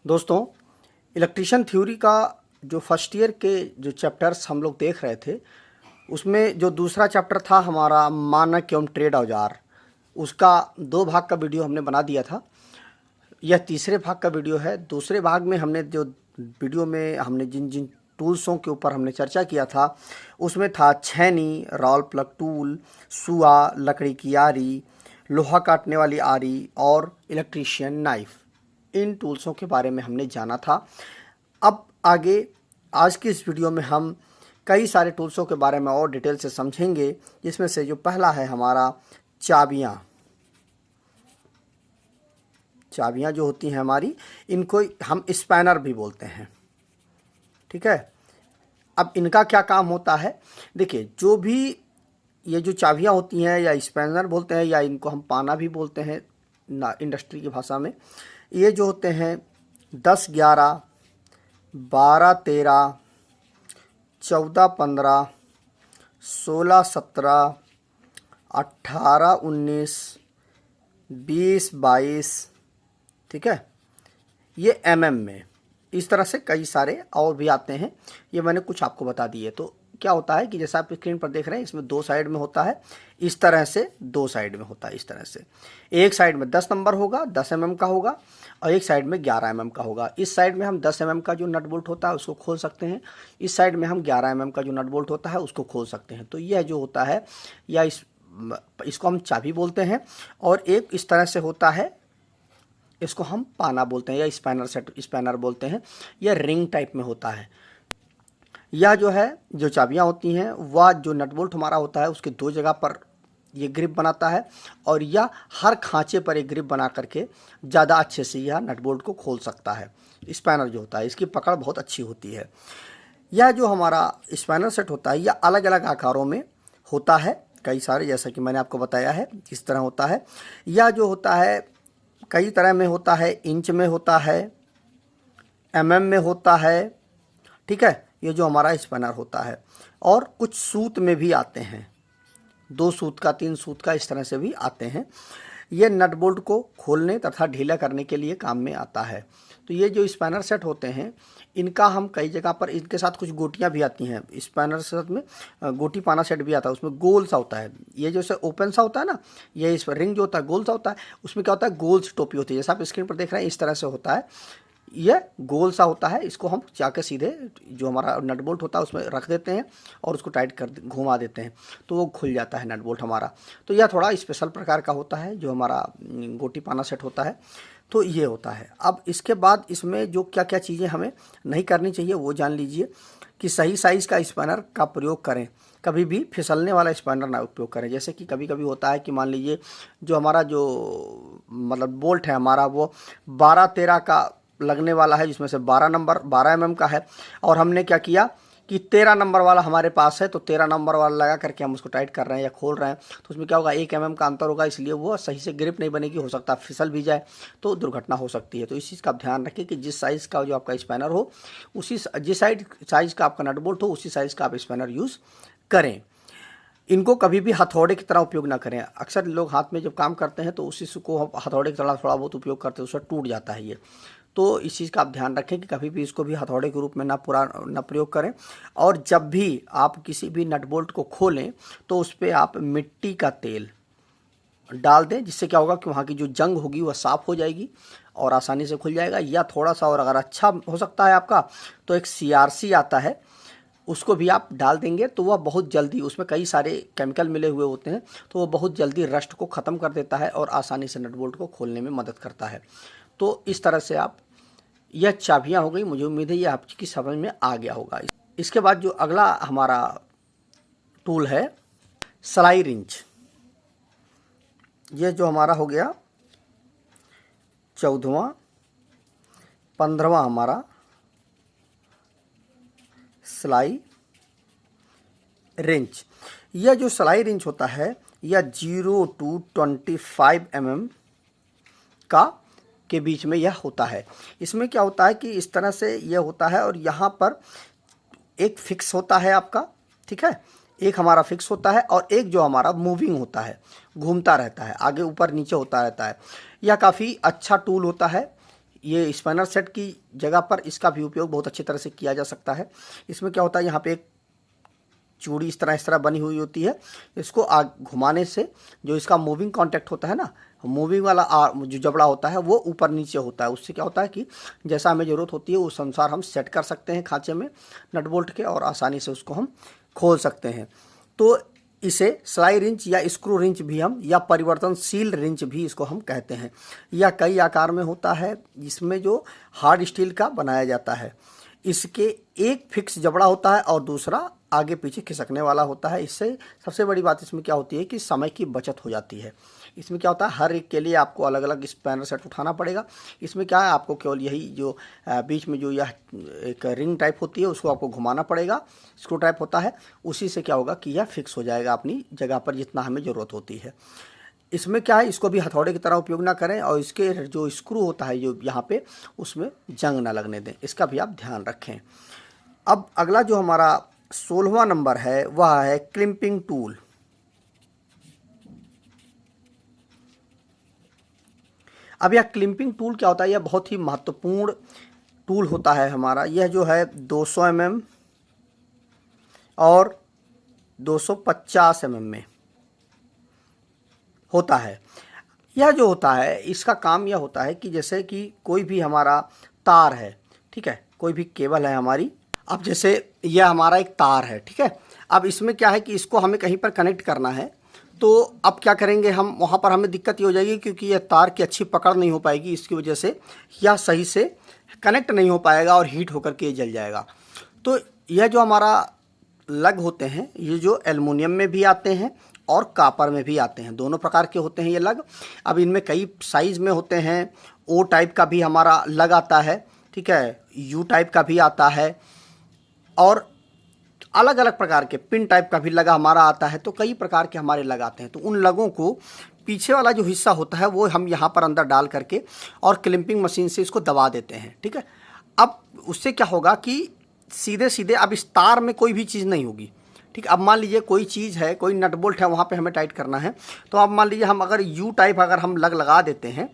दोस्तों, electrician theory का जो फर्स्ट ईयर के जो चैप्टर्स हम लोग देख रहे थे, उसमें जो दूसरा चैप्टर था हमारा मानक एवं ट्रेड औजार, उसका 2 भाग का वीडियो हमने बना दिया था। यह तीसरे भाग का वीडियो है। दूसरे भाग में हमने जो वीडियो में हमने जिन जिन टूल्सों के ऊपर हमने चर्चा किया था, उसमें था छेनी, रॉल प्लग टूल, सुआ, लकड़ी की आरी, लोहा काटने वाली आरी और इलेक्ट्रीशियन नाइफ। इन टूल्सों के बारे में हमने जाना था। अब आगे आज की इस वीडियो में हम कई सारे टूल्सों के बारे में और डिटेल से समझेंगे, जिसमें से जो पहला है हमारा चाबियाँ। चाबियाँ जो होती हैं हमारी, इनको हम स्पैनर भी बोलते हैं। ठीक है। अब इनका क्या काम होता है, देखिए, जो भी ये जो चाबियाँ होती हैं या स्पैनर बोलते हैं या इनको हम पाना भी बोलते हैं ना इंडस्ट्री की भाषा में, ये जो होते हैं 10, 11, 12, 13, 14, 15, 16, 17, 18, 19, 20, 22, ठीक है, ये mm में। इस तरह से कई सारे और भी आते हैं, ये मैंने कुछ आपको बता दिए। तो क्या होता है कि जैसा आप स्क्रीन पर देख रहे हैं, इसमें 2 साइड में होता है, इस तरह से 2 साइड में होता है। इस तरह से एक साइड में 10 नंबर होगा, 10 mm का होगा, और एक साइड में 11 mm का होगा। इस साइड में हम 10 mm का जो नट बोल्ट होता है उसको खोल सकते हैं, इस साइड में हम 11 mm का जो नट बोल्ट होता है उसको खोल सकते हैं। तो यह जो होता है, या इसको हम चाबी बोलते हैं। और एक इस तरह से होता है, इसको हम पाना बोलते हैं या स्पैनर सेट, स्पैनर बोलते हैं। यह रिंग टाइप में होता है। यह जो है, जो चाबियां होती हैं, वह जो नट बोल्ट हमारा होता है उसके 2 जगह पर ये ग्रिप बनाता है, और यह हर खांचे पर एक ग्रिप बना करके ज़्यादा अच्छे से यह नट बोल्ट को खोल सकता है। स्पैनर जो होता है, इसकी पकड़ बहुत अच्छी होती है। यह जो हमारा स्पैनर सेट होता है, यह अलग अलग आकारों में होता है, कई सारे, जैसा कि मैंने आपको बताया है किस तरह होता है। यह जो होता है कई तरह में होता है, इंच में होता है, mm में होता है, ठीक है, ये जो हमारा स्पैनर होता है। और कुछ सूत में भी आते हैं, 2 सूत का, 3 सूत का, इस तरह से भी आते हैं। ये नट बोल्ट को खोलने तथा ढीला करने के लिए काम में आता है। तो ये जो स्पैनर सेट होते हैं, इनका हम कई जगह पर, इनके साथ कुछ गोटियां भी आती हैं। स्पैनर सेट में गोटी पाना सेट भी आता है, उसमें गोल सा होता है। ये जैसे ओपन सा होता है ना, ये इस रिंग जो होता है गोल सा होता है, उसमें क्या होता है, गोल सी टोपी होती है, जैसा आप स्क्रीन पर देख रहे हैं इस तरह से होता है। यह गोल सा होता है, इसको हम जाके सीधे जो हमारा नट बोल्ट होता है उसमें रख देते हैं और उसको टाइट कर घुमा देते हैं, तो वो खुल जाता है नट बोल्ट हमारा। तो यह थोड़ा स्पेशल प्रकार का होता है जो हमारा गोटी पाना सेट होता है। तो ये होता है। अब इसके बाद इसमें जो क्या क्या चीज़ें हमें नहीं करनी चाहिए वो जान लीजिए, कि सही साइज़ का स्पैनर का प्रयोग करें, कभी भी फिसलने वाला स्पैनर ना उपयोग करें। जैसे कि कभी कभी होता है कि मान लीजिए जो हमारा जो मतलब बोल्ट है हमारा, वो 12, 13 का लगने वाला है, जिसमें से 12 नंबर 12 mm का है, और हमने क्या किया कि 13 नंबर वाला हमारे पास है, तो 13 नंबर वाला लगा करके हम उसको टाइट कर रहे हैं या खोल रहे हैं, तो उसमें क्या होगा, 1 mm का अंतर होगा, इसलिए वो सही से ग्रिप नहीं बनेगी, हो सकता है फिसल भी जाए, तो दुर्घटना हो सकती है। तो इस चीज़ का आप ध्यान रखें कि जिस साइज़ का जो आपका स्पैनर हो, जिस साइज़ का आपका नट बोल्ट हो, उसी साइज़ का आप स्पैनर यूज़ करें। इनको कभी भी हथौड़े की तरह उपयोग ना करें। अक्सर लोग हाथ में जब काम करते हैं तो उसी को हथौड़े की तरह थोड़ा बहुत उपयोग करते हैं, उससे टूट जाता है ये। तो इस चीज़ का आप ध्यान रखें कि कभी भी इसको भी हथौड़े के रूप में ना प्रयोग करें। और जब भी आप किसी भी नट बोल्ट को खोलें तो उस पर आप मिट्टी का तेल डाल दें, जिससे क्या होगा कि वहाँ की जो जंग होगी वह साफ़ हो जाएगी और आसानी से खुल जाएगा। या थोड़ा सा और अगर अच्छा हो सकता है आपका, तो एक CRC आता है, उसको भी आप डाल देंगे, तो वह बहुत जल्दी, उसमें कई सारे केमिकल मिले हुए होते हैं, तो वह बहुत जल्दी रस्ट को ख़त्म कर देता है और आसानी से नट बोल्ट को खोलने में मदद करता है। तो इस तरह से आप, यह चाबियाँ हो गई। मुझे उम्मीद है ये आपकी समझ में आ गया होगा। इसके बाद जो अगला हमारा टूल है, सलाई रिंच। ये जो हमारा हो गया 14वां 15वां हमारा सलाई रिंच। यह जो सलाई रिंच होता है, यह 0 to 25 mm का के बीच में यह होता है। इसमें क्या होता है कि इस तरह से यह होता है, और यहाँ पर एक फिक्स होता है आपका, ठीक है, एक हमारा फिक्स होता है, और एक जो हमारा मूविंग होता है, घूमता रहता है, आगे ऊपर नीचे होता रहता है। यह काफ़ी अच्छा टूल होता है। ये स्पैनर सेट की जगह पर इसका भी उपयोग बहुत अच्छी तरह से किया जा सकता है। इसमें क्या होता है, यहाँ पे एक चूड़ी इस तरह बनी हुई होती है। इसको घुमाने से जो इसका मूविंग कांटेक्ट होता है ना, मूविंग वाला जो जबड़ा होता है वो ऊपर नीचे होता है। उससे क्या होता है कि जैसा हमें ज़रूरत होती है उस अनुसार हम सेट कर सकते हैं खांचे में नट बोल्ट के, और आसानी से उसको हम खोल सकते हैं। तो इसे स्लाई रिंच या स्क्रू रिंच भी हम, या परिवर्तनशील रिंच भी इसको हम कहते हैं। यह कई आकार में होता है, इसमें जो हार्ड स्टील का बनाया जाता है। इसके एक फिक्स जबड़ा होता है और दूसरा आगे पीछे खिसकने वाला होता है। इससे सबसे बड़ी बात इसमें क्या होती है कि समय की बचत हो जाती है। इसमें क्या होता है, हर एक के लिए आपको अलग अलग स्पैनर सेट उठाना पड़ेगा। इसमें क्या है, आपको केवल यही जो बीच में जो यह एक रिंग टाइप होती है उसको आपको घुमाना पड़ेगा, स्क्रू टाइप होता है। उसी से क्या होगा कि यह फिक्स हो जाएगा अपनी जगह पर जितना हमें ज़रूरत होती है। इसमें क्या है, इसको भी हथौड़े की तरह उपयोग ना करें, और इसके जो स्क्रू होता है जो यहाँ पे, उसमें जंग ना लगने दें, इसका भी आप ध्यान रखें। अब अगला जो हमारा 16वां नंबर है वह है क्लिपिंग टूल। अब यह क्लिपिंग टूल क्या होता है, यह बहुत ही महत्वपूर्ण टूल होता है हमारा। यह जो है 200 mm और 250 mm में होता है। यह जो होता है, इसका काम यह होता है कि जैसे कि कोई भी हमारा तार है, ठीक है, कोई भी केबल है हमारी। अब जैसे यह हमारा एक तार है, ठीक है। अब इसमें क्या है कि इसको हमें कहीं पर कनेक्ट करना है, तो अब क्या करेंगे हम, वहाँ पर हमें दिक्कत ये हो जाएगी क्योंकि यह तार की अच्छी पकड़ नहीं हो पाएगी। इसकी वजह से यह सही से कनेक्ट नहीं हो पाएगा और हीट होकर के जल जाएगा। तो यह जो हमारा लग होते हैं, ये जो एल्युमिनियम में भी आते हैं और कॉपर में भी आते हैं, दोनों प्रकार के होते हैं ये लग। अब इनमें कई साइज़ में होते हैं। ओ टाइप का भी हमारा लग आता है, ठीक है, यू टाइप का भी आता है, और अलग अलग प्रकार के पिन टाइप का भी लगा हमारा आता है। तो कई प्रकार के हमारे लग आते हैं। तो उन लगों को पीछे वाला जो हिस्सा होता है वो हम यहाँ पर अंदर डाल करके और क्लिपिंग मशीन से इसको दबा देते हैं, ठीक है। अब उससे क्या होगा कि सीधे सीधे अब इस तार में कोई भी चीज़ नहीं होगी, ठीक। अब मान लीजिए कोई चीज़ है, कोई नट बोल्ट है, वहाँ पे हमें टाइट करना है। तो अब मान लीजिए हम अगर यू टाइप अगर हम लग लगा देते हैं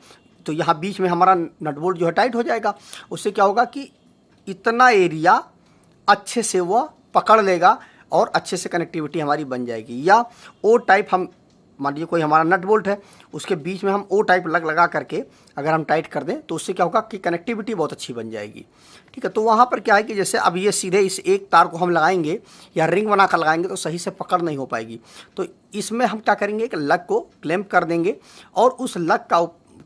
तो यहाँ बीच में हमारा नट बोल्ट जो है टाइट हो जाएगा। उससे क्या होगा कि इतना एरिया अच्छे से वह पकड़ लेगा और अच्छे से कनेक्टिविटी हमारी बन जाएगी। या ओ टाइप, हम मान लीजिए कोई हमारा नट बोल्ट है, उसके बीच में हम ओ टाइप लग लगा करके अगर हम टाइट कर दें तो उससे क्या होगा कि कनेक्टिविटी बहुत अच्छी बन जाएगी, ठीक है। तो वहाँ पर क्या है कि जैसे अब ये सीधे इस एक तार को हम लगाएंगे या रिंग बना कर लगाएंगे तो सही से पकड़ नहीं हो पाएगी। तो इसमें हम क्या करेंगे कि लग को क्लैंप कर देंगे और उस लग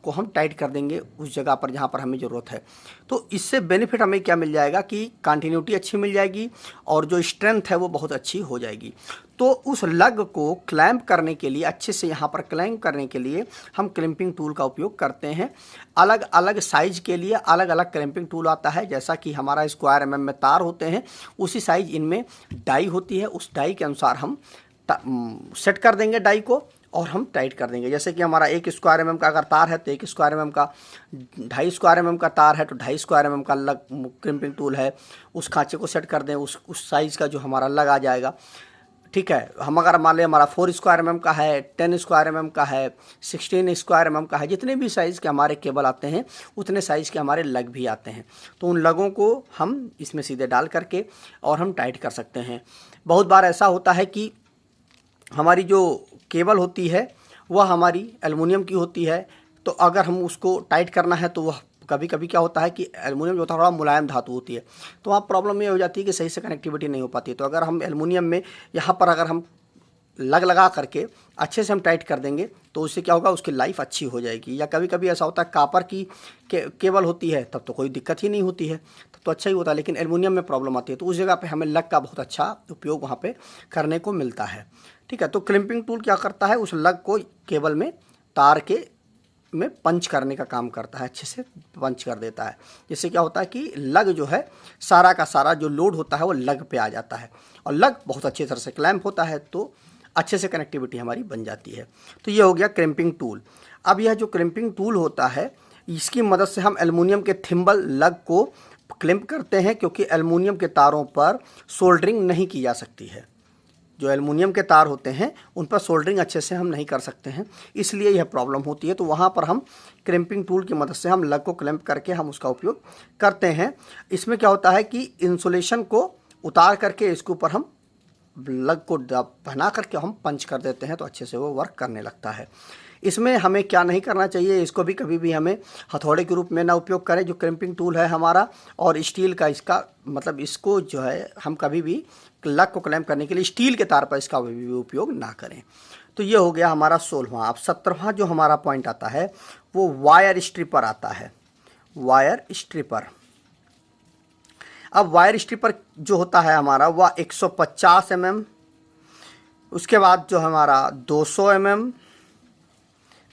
को हम टाइट कर देंगे उस जगह पर जहाँ पर हमें ज़रूरत है। तो इससे बेनिफिट हमें क्या मिल जाएगा कि कंटिन्यूटी अच्छी मिल जाएगी और जो स्ट्रेंथ है वो बहुत अच्छी हो जाएगी। तो उस लग को क्लैंप करने के लिए, अच्छे से यहाँ पर क्लैंप करने के लिए हम क्लैंपिंग टूल का उपयोग करते हैं। अलग अलग साइज के लिए अलग अलग क्लैंपिंग टूल आता है। जैसा कि हमारा स्क्वायर mm में तार होते हैं, उसी साइज इनमें डाई होती है। उस डाई के अनुसार हम सेट कर देंगे डाई को और हम टाइट कर देंगे। जैसे कि हमारा 1 स्क्वायर mm का अगर तार है तो 1 स्क्वायर mm का, 2.5 स्क्वायर mm का तार है तो 2.5 स्क्वायर mm का लग क्लैंपिंग टूल है। उस खांचे को सेट कर दें, उस साइज़ का जो हमारा लग आ जाएगा, ठीक है। हम अगर मान लें हमारा 4 स्क्वायर mm का है, 10 स्क्वायर mm का है, 16 स्क्वायर mm का है, जितने भी साइज़ के हमारे केबल आते हैं उतने साइज़ के हमारे लग भी आते हैं। तो उन लगों को हम इसमें सीधे डाल करके और हम टाइट कर सकते हैं। बहुत बार ऐसा होता है कि हमारी जो केबल होती है वह हमारी एल्युमिनियम की होती है, तो अगर हम उसको टाइट करना है तो वह कभी कभी क्या होता है कि एल्युमिनियम जो होता है थोड़ा मुलायम धातु होती है, तो वहाँ प्रॉब्लम ये हो जाती है कि सही से कनेक्टिविटी नहीं हो पाती है। तो अगर हम एल्युमिनियम में यहाँ पर अगर हम लग लगा करके अच्छे से हम टाइट कर देंगे तो उससे क्या होगा, उसकी लाइफ अच्छी हो जाएगी। या कभी कभी ऐसा होता है कॉपर की केबल होती है तब तो कोई दिक्कत ही नहीं होती है, तब तो अच्छा ही होता है। लेकिन एल्युमिनियम में प्रॉब्लम आती है तो उस जगह पे हमें लग का बहुत अच्छा उपयोग वहाँ पे करने को मिलता है, ठीक है। तो क्लैंपिंग टूल क्या करता है, उस लग को केबल में तार के में पंच करने का काम करता है, अच्छे से पंच कर देता है। जिससे क्या होता है कि लग जो है सारा का सारा जो लोड होता है वो लग पे आ जाता है और लग बहुत अच्छी तरह से क्लैंप होता है, तो अच्छे से कनेक्टिविटी हमारी बन जाती है। तो ये हो गया क्लैंपिंग टूल। अब यह जो क्लैंपिंग टूल होता है इसकी मदद से हम एल्युमिनियम के थिम्बल लग को क्लैंप करते हैं, क्योंकि एल्युमिनियम के तारों पर सोल्डरिंग नहीं की जा सकती है। जो एल्युमिनियम के तार होते हैं उन पर सोल्डरिंग अच्छे से हम नहीं कर सकते हैं, इसलिए यह प्रॉब्लम होती है। तो वहाँ पर हम क्रैम्पिंग टूल की मदद से हम लग को क्लैंप करके हम उसका उपयोग करते हैं। इसमें क्या होता है कि इंसुलेशन को उतार करके इसके ऊपर हम लग को पहना करके हम पंच कर देते हैं, तो अच्छे से वो वर्क करने लगता है। इसमें हमें क्या नहीं करना चाहिए, इसको भी कभी भी हमें हथौड़े के रूप में ना उपयोग करें जो क्रैम्पिंग टूल है हमारा, और स्टील का इसका मतलब इसको जो है हम कभी भी लग को क्लैंप करने के लिए स्टील के तार पर इसका भी उपयोग ना करें। तो ये हो गया हमारा 16वां। अब 17वां जो हमारा पॉइंट आता है वो वायर स्ट्रिपर आता है। वायर स्ट्रिपर, अब वायर स्ट्रिपर जो होता है हमारा वह 150 mm, उसके बाद जो हमारा 200 mm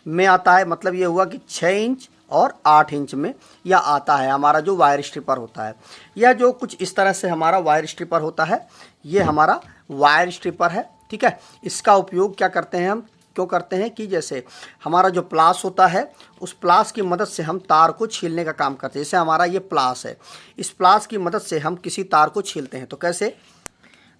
में आता है। मतलब ये हुआ कि 6 इंच और 8 इंच में यह आता है हमारा जो वायर स्ट्रिपर होता है। यह जो कुछ इस तरह से हमारा वायर स्ट्रिपर होता है, ये हमारा वायर स्ट्रिपर है, ठीक है। इसका उपयोग क्या करते हैं हम, क्यों करते हैं कि जैसे हमारा जो प्लास होता है उस प्लास की मदद से हम तार को छीलने का काम करते हैं। जैसे हमारा ये प्लास है, इस प्लास की मदद से हम किसी तार को छीलते हैं। तो कैसे,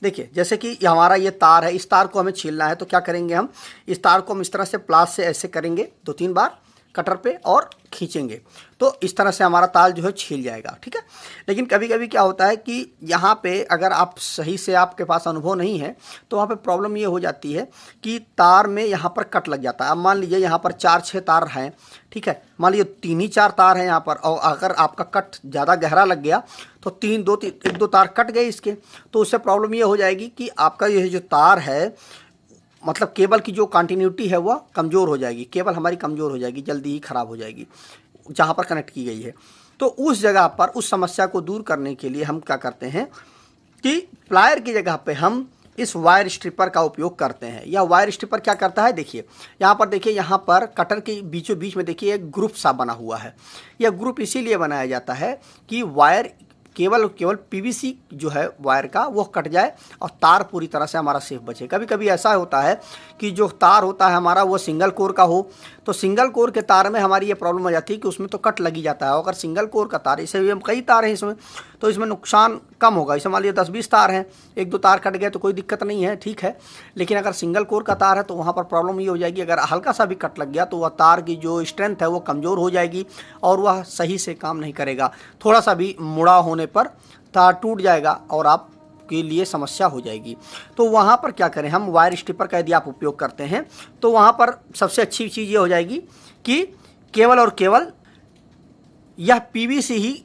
देखिए जैसे कि हमारा ये तार है, इस तार को हमें छीलना है तो क्या करेंगे हम, इस तार को हम इस तरह से प्लास से ऐसे करेंगे 2-3 बार कटर पे और खींचेंगे, तो इस तरह से हमारा तार जो है छील जाएगा, ठीक है। लेकिन कभी कभी क्या होता है कि यहाँ पे अगर आप सही से आपके पास अनुभव नहीं है तो वहाँ पे प्रॉब्लम ये हो जाती है कि तार में यहाँ पर कट लग जाता है। अब मान लीजिए यहाँ पर 4-6 तार हैं, ठीक है, मान लीजिए 3 ही 4 तार हैं यहाँ पर, और अगर आपका कट ज़्यादा गहरा लग गया तो 1-2 तार कट गए इसके, तो उससे प्रॉब्लम ये हो जाएगी कि आपका ये जो तार है मतलब केबल की जो कंटिन्यूटी है वह कमज़ोर हो जाएगी, केबल हमारी कमज़ोर हो जाएगी, जल्दी ही ख़राब हो जाएगी जहाँ पर कनेक्ट की गई है। तो उस जगह पर उस समस्या को दूर करने के लिए हम क्या करते हैं कि प्लायर की जगह पे हम इस वायर स्ट्रिपर का उपयोग करते हैं। यह वायर स्ट्रिपर क्या करता है, देखिए यहाँ पर, देखिए यहाँ पर कटर के बीचों बीच में देखिए एक ग्रुप सा बना हुआ है। यह ग्रुप इसीलिए बनाया जाता है कि वायर केवल पीवीसी जो है वायर का वो कट जाए और तार पूरी तरह से हमारा सेफ बचे। कभी कभी ऐसा होता है कि जो तार होता है हमारा वो सिंगल कोर का हो, तो सिंगल कोर के तार में हमारी ये प्रॉब्लम हो जाती है कि उसमें तो कट लगी जाता है। अगर सिंगल कोर का तार, इसे भी हम कई तार हैं इसमें, तो इसमें नुकसान कम होगा। इसे मान लीजिए 10-20 तार हैं, 1-2 तार कट गए तो कोई दिक्कत नहीं है, ठीक है। लेकिन अगर सिंगल कोर का तार है तो वहाँ पर प्रॉब्लम ये हो जाएगी, अगर हल्का सा भी कट लग गया तो वह तार की जो स्ट्रेंथ है वो कमज़ोर हो जाएगी और वह सही से काम नहीं करेगा। थोड़ा सा भी मुड़ा होने पर तार टूट जाएगा और आपके लिए समस्या हो जाएगी। तो वहाँ पर क्या करें, हम वायर स्ट्रिपर का यदि आप उपयोग करते हैं तो वहाँ पर सबसे अच्छी चीज़ ये हो जाएगी कि केवल और केवल यह पीवीसी ही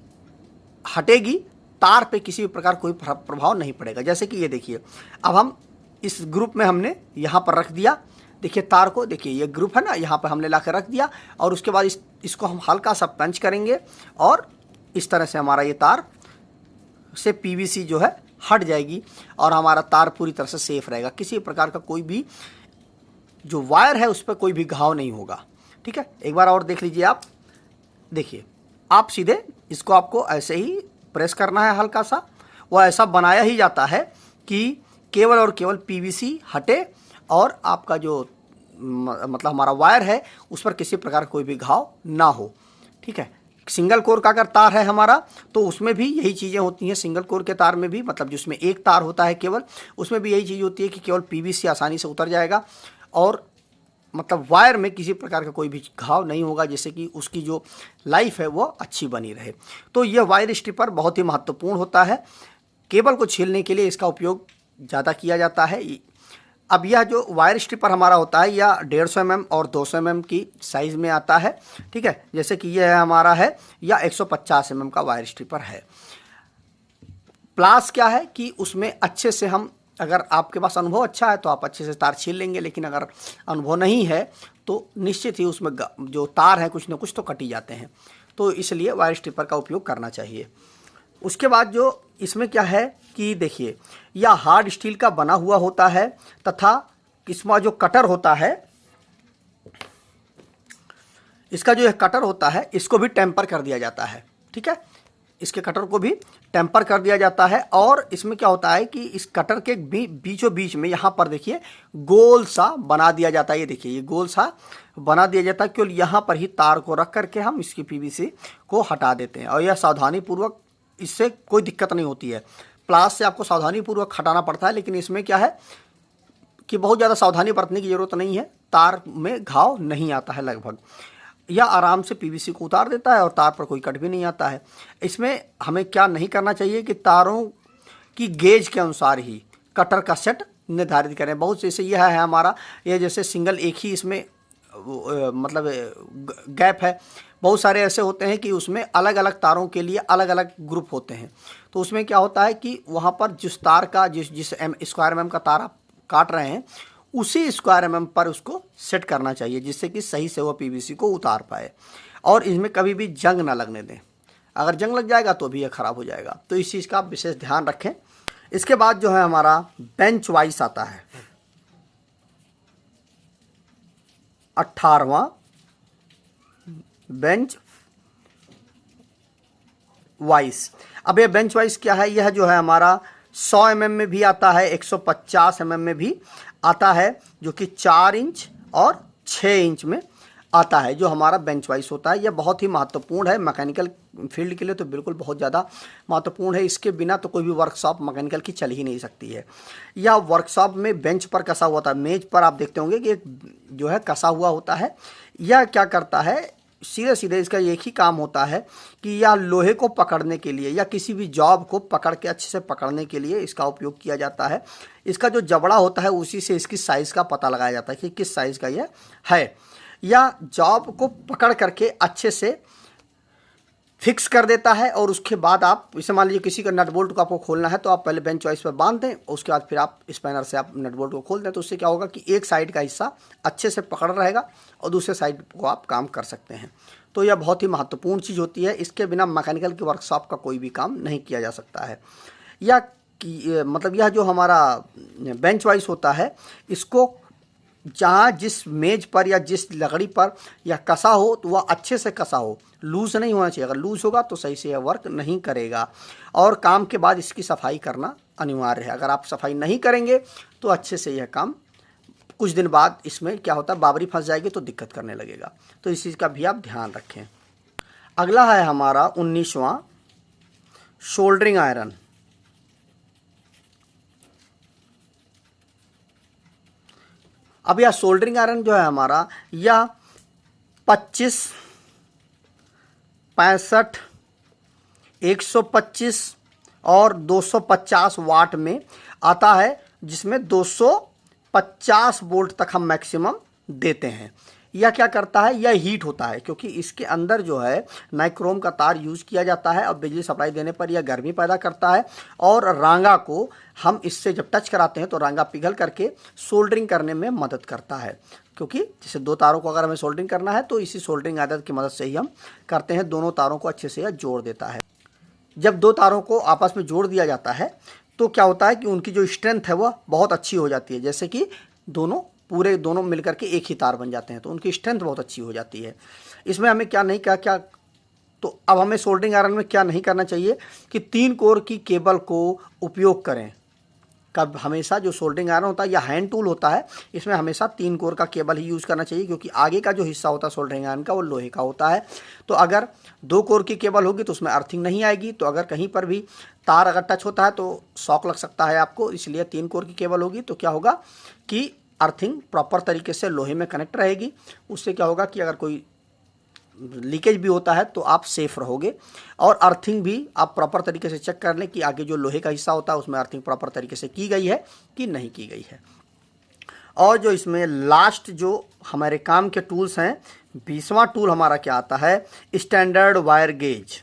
हटेगी, तार पे किसी भी प्रकार कोई प्रभाव नहीं पड़ेगा। जैसे कि ये देखिए, अब हम इस ग्रुप में हमने यहाँ पर रख दिया, देखिए तार को, देखिए ये ग्रुप है ना, यहाँ पर हमने ला कर रख दिया और उसके बाद इसको हम हल्का सा पंच करेंगे और इस तरह से हमारा ये तार से पीवीसी जो है हट जाएगी और हमारा तार पूरी तरह से सेफ रहेगा। किसी प्रकार का कोई भी जो वायर है उस पर कोई भी घाव नहीं होगा, ठीक है। एक बार और देख लीजिए आप, देखिए आप सीधे इसको आपको ऐसे ही प्रेस करना है हल्का सा, वो ऐसा बनाया ही जाता है कि केवल और केवल पीवीसी हटे और आपका जो मतलब हमारा वायर है उस पर किसी प्रकार कोई भी घाव ना हो, ठीक है। सिंगल कोर का अगर तार है हमारा तो उसमें भी यही चीज़ें होती हैं। सिंगल कोर के तार में भी, मतलब जिसमें एक तार होता है केवल, उसमें भी यही चीज़ होती है कि केवल पीवीसी आसानी से उतर जाएगा और मतलब वायर में किसी प्रकार का कोई भी घाव नहीं होगा, जिससे कि उसकी जो लाइफ है वो अच्छी बनी रहे। तो यह वायर स्ट्रिपर बहुत ही महत्वपूर्ण होता है। केबल को छीलने के लिए इसका उपयोग ज़्यादा किया जाता है। अब यह जो वायर स्ट्रिपर हमारा होता है यह 150 mm और 200 mm की साइज़ में आता है, ठीक है। जैसे कि यह हमारा है या 150 mm का वायर स्ट्रिपर है। प्लास क्या है कि उसमें अच्छे से हम, अगर आपके पास अनुभव अच्छा है तो आप अच्छे से तार छील लेंगे, लेकिन अगर अनुभव नहीं है तो निश्चित ही उसमें जो तार हैं कुछ ना कुछ तो कट ही जाते हैं। तो इसलिए वायर स्ट्रिपर का उपयोग करना चाहिए। उसके बाद जो इसमें क्या है कि देखिए यह हार्ड स्टील का बना हुआ होता है तथा इसमें जो कटर होता है, इसका जो कटर होता है इसको भी टेम्पर कर दिया जाता है, ठीक है। इसके कटर को भी टेम्पर कर दिया जाता है और इसमें क्या होता है कि इस कटर के बीचों बीच में यहाँ पर देखिए गोल सा बना दिया जाता है। ये देखिए ये गोल सा बना दिया जाता है, केवल यहाँ पर ही तार को रख करके हम इसकी पीवीसी को हटा देते हैं और यह सावधानीपूर्वक, इससे कोई दिक्कत नहीं होती है। प्लास से आपको सावधानीपूर्वक हटाना पड़ता है, लेकिन इसमें क्या है कि बहुत ज़्यादा सावधानी बरतने की ज़रूरत नहीं है, तार में घाव नहीं आता है लगभग, या आराम से पीवीसी को उतार देता है और तार पर कोई कट भी नहीं आता है। इसमें हमें क्या नहीं करना चाहिए कि तारों की गेज के अनुसार ही कटर का सेट निर्धारित करें। बहुत जैसे यह है हमारा, ये जैसे सिंगल एक ही इसमें मतलब गैप है, बहुत सारे ऐसे होते हैं कि उसमें अलग अलग तारों के लिए अलग अलग ग्रुप होते हैं। तो उसमें क्या होता है कि वहाँ पर जिस तार का जिस स्क्वायर एम का तार आप काट रहे हैं उसी स्क्वायर एम पर उसको सेट करना चाहिए, जिससे कि सही से वह पीवीसी को उतार पाए। और इसमें कभी भी जंग ना लगने दें, अगर जंग लग जाएगा तो भी यह ख़राब हो जाएगा। तो इस चीज़ का आप विशेष ध्यान रखें। इसके बाद जो है हमारा बेंच वाइस आता है, 18वां बेंच वाइस। अब ये बेंच वाइस क्या है? यह जो है हमारा 100 mm में भी आता है, 150 mm में भी आता है, जो कि 4 इंच और 6 इंच में आता है, जो हमारा बेंच वाइस होता है। यह बहुत ही महत्वपूर्ण है मैकेनिकल फील्ड के लिए, तो बिल्कुल बहुत ज़्यादा महत्वपूर्ण है। इसके बिना तो कोई भी वर्कशॉप मैकेनिकल की चल ही नहीं सकती है। या वर्कशॉप में बेंच पर कसा हुआ था, मेज पर आप देखते होंगे कि एक जो है कसा हुआ होता है। यह क्या करता है, सीधे सीधे इसका एक ही काम होता है कि यह लोहे को पकड़ने के लिए या किसी भी जॉब को पकड़ के अच्छे से पकड़ने के लिए इसका उपयोग किया जाता है। इसका जो जबड़ा होता है उसी से इसकी साइज़ का पता लगाया जाता है कि किस साइज़ का यह है। या जॉब को पकड़ करके अच्छे से फिक्स कर देता है, और उसके बाद आप इसे मान लीजिए किसी का नट बोल्ट को आपको खोलना है तो आप पहले बेंच वाइस पर बांध दें, उसके बाद फिर आप स्पैनर से आप नट बोल्ट को खोल दें। तो उससे क्या होगा कि एक साइड का हिस्सा अच्छे से पकड़ रहेगा और दूसरे साइड को आप काम कर सकते हैं। तो यह बहुत ही महत्वपूर्ण चीज़ होती है। इसके बिना मैकेनिकल की वर्कशॉप का कोई भी काम नहीं किया जा सकता है। या मतलब यह जो हमारा बेंच वाइस होता है, इसको जहाँ जिस मेज पर या जिस लकड़ी पर यह कसा हो तो वह अच्छे से कसा हो, लूज़ नहीं होना चाहिए। अगर लूज़ होगा तो सही से यह वर्क नहीं करेगा। और काम के बाद इसकी सफाई करना अनिवार्य है। अगर आप सफाई नहीं करेंगे तो अच्छे से यह काम कुछ दिन बाद इसमें क्या होता है, बाबरी फंस जाएगी तो दिक्कत करने लगेगा। तो इस चीज़ का भी आप ध्यान रखें। अगला है हमारा 19वां शोल्डरिंग आयरन। अब यह सोल्डरिंग आयरन जो है हमारा, यह 25, 65, 125 और 250 वाट में आता है, जिसमें 250 वोल्ट तक हम मैक्सिमम देते हैं। यह क्या करता है, यह हीट होता है क्योंकि इसके अंदर जो है नाइक्रोम का तार यूज़ किया जाता है और बिजली सप्लाई देने पर यह गर्मी पैदा करता है। और रांगा को हम इससे जब टच कराते हैं तो रांगा पिघल करके सोल्डरिंग करने में मदद करता है। क्योंकि जैसे दो तारों को अगर हमें सोल्डरिंग करना है तो इसी सोल्डरिंग आदत की मदद से ही हम करते हैं। दोनों तारों को अच्छे से यह जोड़ देता है। जब दो तारों को आपस में जोड़ दिया जाता है तो क्या होता है कि उनकी जो स्ट्रेंथ है वह बहुत अच्छी हो जाती है। जैसे कि दोनों मिलकर के एक ही तार बन जाते हैं तो उनकी स्ट्रेंथ बहुत अच्छी हो जाती है। इसमें हमें क्या तो अब हमें सोल्डरिंग आयरन में क्या नहीं करना चाहिए कि 3 कोर की केबल को उपयोग करें। कब हमेशा जो सोल्डरिंग आयरन होता है या हैंड टूल होता है, इसमें हमेशा 3 कोर का केबल ही यूज़ करना चाहिए, क्योंकि आगे का जो हिस्सा होता है सोल्डरिंग आयरन का वो लोहे का होता है। तो अगर 2 कोर की केबल होगी तो उसमें अर्थिंग नहीं आएगी। तो अगर कहीं पर भी तार अगर टच होता है तो शॉक लग सकता है आपको। इसलिए 3 कोर की केबल होगी तो क्या होगा कि अर्थिंग प्रॉपर तरीके से लोहे में कनेक्ट रहेगी। उससे क्या होगा कि अगर कोई लीकेज भी होता है तो आप सेफ रहोगे। और अर्थिंग भी आप प्रॉपर तरीके से चेक कर लें कि आगे जो लोहे का हिस्सा होता है उसमें अर्थिंग प्रॉपर तरीके से की गई है कि नहीं की गई है। और जो इसमें लास्ट जो हमारे काम के टूल्स हैं, 20वां टूल हमारा क्या आता है, स्टैंडर्ड वायर गेज।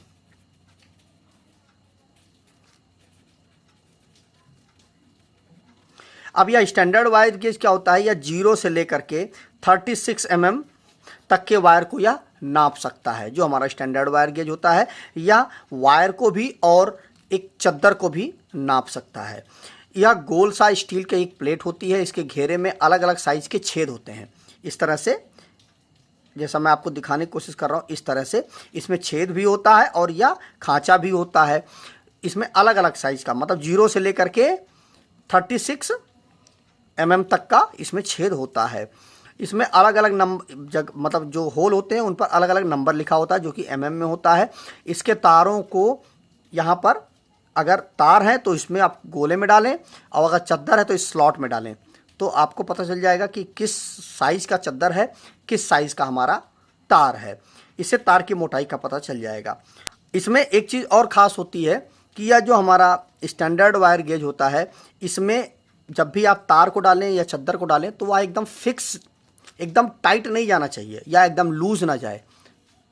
अब यह स्टैंडर्ड वायर गेज क्या होता है, यह 0 से लेकर के 36 mm तक के वायर को यह नाप सकता है, जो हमारा स्टैंडर्ड वायर गेज होता है। या वायर को भी और एक चद्दर को भी नाप सकता है। यह गोल सा स्टील की एक प्लेट होती है, इसके घेरे में अलग अलग साइज के छेद होते हैं। इस तरह से जैसा मैं आपको दिखाने की कोशिश कर रहा हूँ, इस तरह से इसमें छेद भी होता है और या खांचा भी होता है। इसमें अलग अलग साइज का, मतलब 0 से लेकर के 36 mm तक का इसमें छेद होता है। इसमें अलग अलग नंबर मतलब जो होल होते हैं उन पर अलग अलग नंबर लिखा होता है, जो कि mm में होता है। इसके तारों को यहाँ पर अगर तार है तो इसमें आप गोले में डालें, और अगर चद्दर है तो इस स्लॉट में डालें। तो आपको पता चल जाएगा कि किस साइज़ का चद्दर है, किस साइज़ का हमारा तार है। इससे तार की मोटाई का पता चल जाएगा। इसमें एक चीज़ और ख़ास होती है कि यह जो हमारा स्टैंडर्ड वायर गेज होता है, इसमें जब भी आप तार को डालें या चद्दर को डालें तो वह एकदम फिक्स, एकदम टाइट नहीं जाना चाहिए या एकदम लूज़ ना जाए,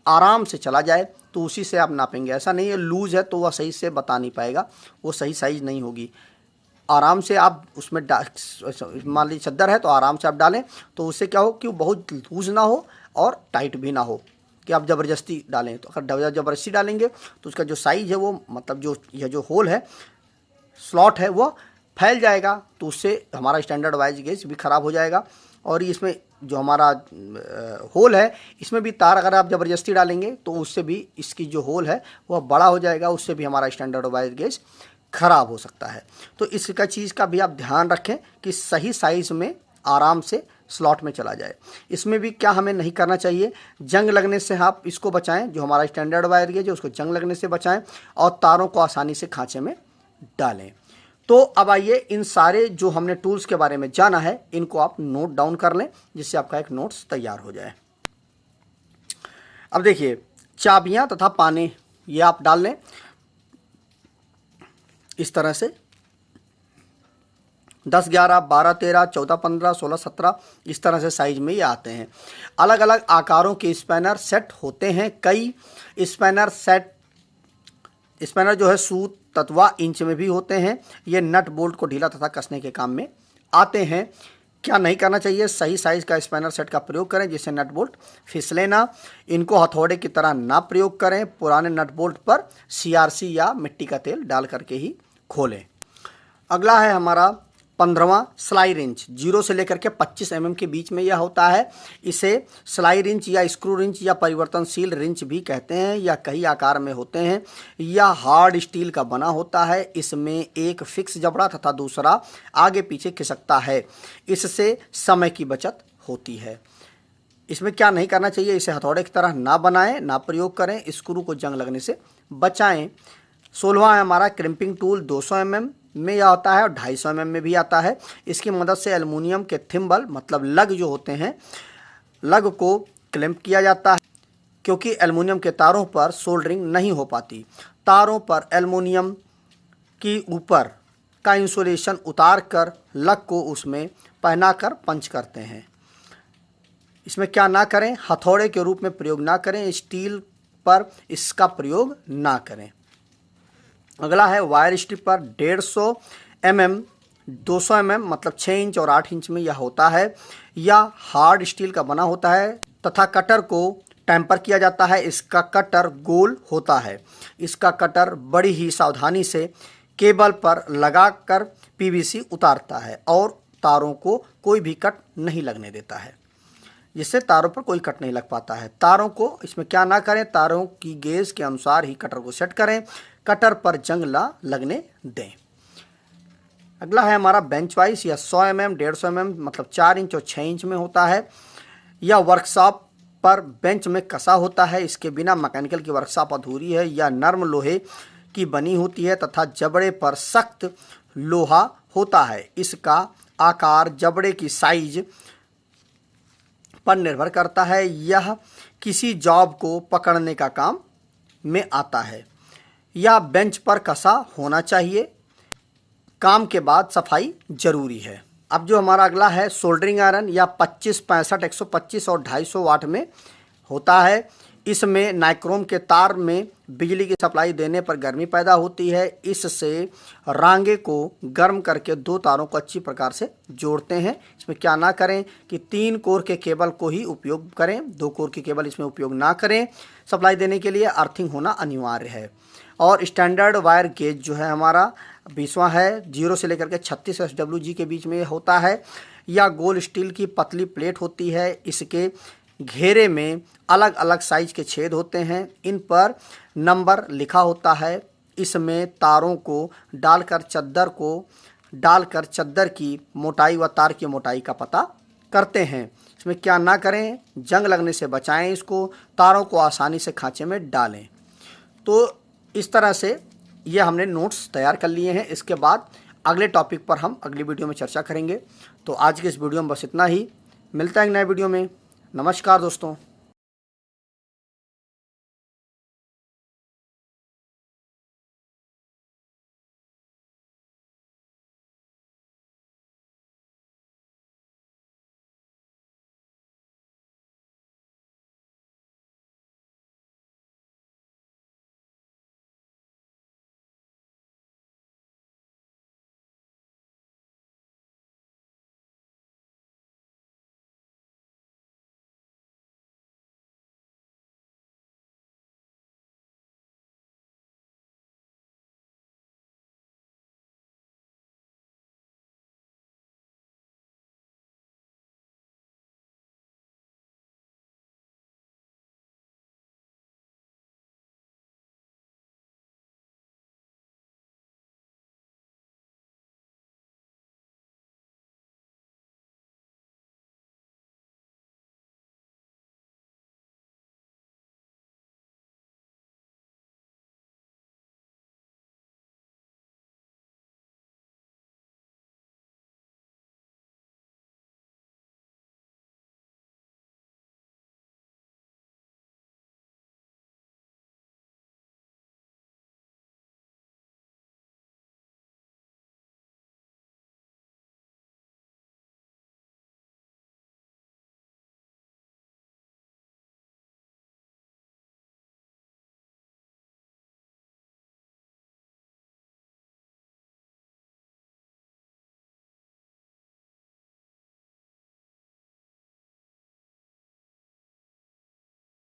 आराम से चला जाए, तो उसी से आप नापेंगे। ऐसा नहीं है लूज़ है तो वह सही से बता नहीं पाएगा, वो सही साइज़ नहीं होगी। आराम से आप उसमें मान लीजिए चद्दर है तो आराम से आप डालें, तो उससे क्या हो कि वो बहुत लूज़ ना हो और टाइट भी ना हो कि आप ज़बरदस्ती डालें। तो अगर ज़बरदस्ती डालेंगे तो उसका जो साइज़ है वो, मतलब जो यह जो होल है, स्लॉट है, वो फैल जाएगा, तो उससे हमारा स्टैंडर्ड वाइज गेज भी ख़राब हो जाएगा। और इसमें जो हमारा होल है, इसमें भी तार अगर आप ज़बरदस्ती डालेंगे तो उससे भी इसकी जो होल है वह बड़ा हो जाएगा, उससे भी हमारा स्टैंडर्ड वाइज गेज ख़राब हो सकता है। तो इसका चीज़ का भी आप ध्यान रखें कि सही साइज़ में आराम से स्लॉट में चला जाए। इसमें भी क्या हमें नहीं करना चाहिए, जंग लगने से आप इसको बचाएं, जो हमारा स्टैंडर्ड वायर गेज है उसको जंग लगने से बचाएं और तारों को आसानी से खांचे में डालें। तो अब आइए इन सारे जो हमने टूल्स के बारे में जाना है, इनको आप नोट डाउन कर लें, जिससे आपका एक नोट्स तैयार हो जाए। अब देखिए, चाबियां तथा पाने ये आप डाल लें इस तरह से 10, 11, 12, 13, 14, 15, 16, 17 इस तरह से साइज में ये आते हैं। अलग अलग आकारों के स्पैनर सेट होते हैं। कई स्पैनर जो है सूत तत्वा इंच में भी होते हैं। ये नट बोल्ट को ढीला तथा कसने के काम में आते हैं। क्या नहीं करना चाहिए, सही साइज़ का स्पैनर सेट का प्रयोग करें जिससे नट बोल्ट फिसले ना। इनको हथौड़े की तरह ना प्रयोग करें। पुराने नट बोल्ट पर CRC या मिट्टी का तेल डाल करके ही खोलें। अगला है हमारा 15वां स्लाई रिंच। 0 से लेकर के 25 mm के बीच में यह होता है। इसे स्लाई रिंच या स्क्रू रिंच या परिवर्तनशील रिंच भी कहते हैं। यह कई आकार में होते हैं। यह हार्ड स्टील का बना होता है। इसमें एक फिक्स जबड़ा तथा दूसरा आगे पीछे खिसकता है। इससे समय की बचत होती है। इसमें क्या नहीं करना चाहिए, इसे हथौड़े की तरह ना बनाएं, ना प्रयोग करें। स्क्रू को जंग लगने से बचाएं। 16वां है हमारा क्रिम्पिंग टूल। 200 mm में यह आता है और 250 mm में भी आता है। इसकी मदद से एल्युमिनियम के थिम्बल मतलब लग जो होते हैं, लग को क्लैंप किया जाता है, क्योंकि एल्युमिनियम के तारों पर सोल्डरिंग नहीं हो पाती। तारों पर एल्युमिनियम की ऊपर का इंसुलेशन उतार कर लग को उसमें पहनाकर पंच करते हैं। इसमें क्या ना करें, हथौड़े के रूप में प्रयोग ना करें। स्टील पर इसका प्रयोग ना करें। अगला है वायर स्ट्रिपर। 150 mm, 200 mm मतलब 6 इंच और 8 इंच में यह होता है। यह हार्ड स्टील का बना होता है तथा कटर को टेम्पर किया जाता है। इसका कटर गोल होता है। इसका कटर बड़ी ही सावधानी से केबल पर लगाकर PVC उतारता है और तारों को कोई भी कट नहीं लगने देता है, जिससे तारों पर कोई कट नहीं लग पाता है। तारों को इसमें क्या ना करें, तारों की गेज के अनुसार ही कटर को सेट करें। कटर पर जंग ना लगने दें। अगला है हमारा बेंच वाइस। यह 100 mm, 150 mm मतलब 4 इंच और 6 इंच में होता है। यह वर्कशॉप पर बेंच में कसा होता है। इसके बिना मैकेनिकल की वर्कशॉप अधूरी है। यह नर्म लोहे की बनी होती है तथा जबड़े पर सख्त लोहा होता है। इसका आकार जबड़े की साइज पर निर्भर करता है। यह किसी जॉब को पकड़ने का काम में आता है। यह बेंच पर कसा होना चाहिए। काम के बाद सफाई जरूरी है। अब जो हमारा अगला है सोल्डरिंग आयरन। यह 25, 65, 125 और 250 वाट में होता है। इसमें नाइक्रोम के तार में बिजली की सप्लाई देने पर गर्मी पैदा होती है। इससे रांगे को गर्म करके 2 तारों को अच्छी प्रकार से जोड़ते हैं। इसमें क्या ना करें कि 3 कोर के केबल को ही उपयोग करें, 2 कोर के केबल इसमें उपयोग ना करें। सप्लाई देने के लिए अर्थिंग होना अनिवार्य है। और स्टैंडर्ड वायर गेज जो है हमारा 20वां है। 0 से लेकर के 36 SWG के बीच में होता है। यह गोल स्टील की पतली प्लेट होती है। इसके घेरे में अलग अलग साइज के छेद होते हैं। इन पर नंबर लिखा होता है। इसमें तारों को डालकर चद्दर की मोटाई व तार की मोटाई का पता करते हैं। इसमें क्या ना करें, जंग लगने से बचाएं। इसको तारों को आसानी से खांचे में डालें। तो इस तरह से ये हमने नोट्स तैयार कर लिए हैं। इसके बाद अगले टॉपिक पर हम अगली वीडियो में चर्चा करेंगे। तो आज के इस वीडियो में बस इतना ही, मिलता है एक नए वीडियो में। नमस्कार दोस्तों।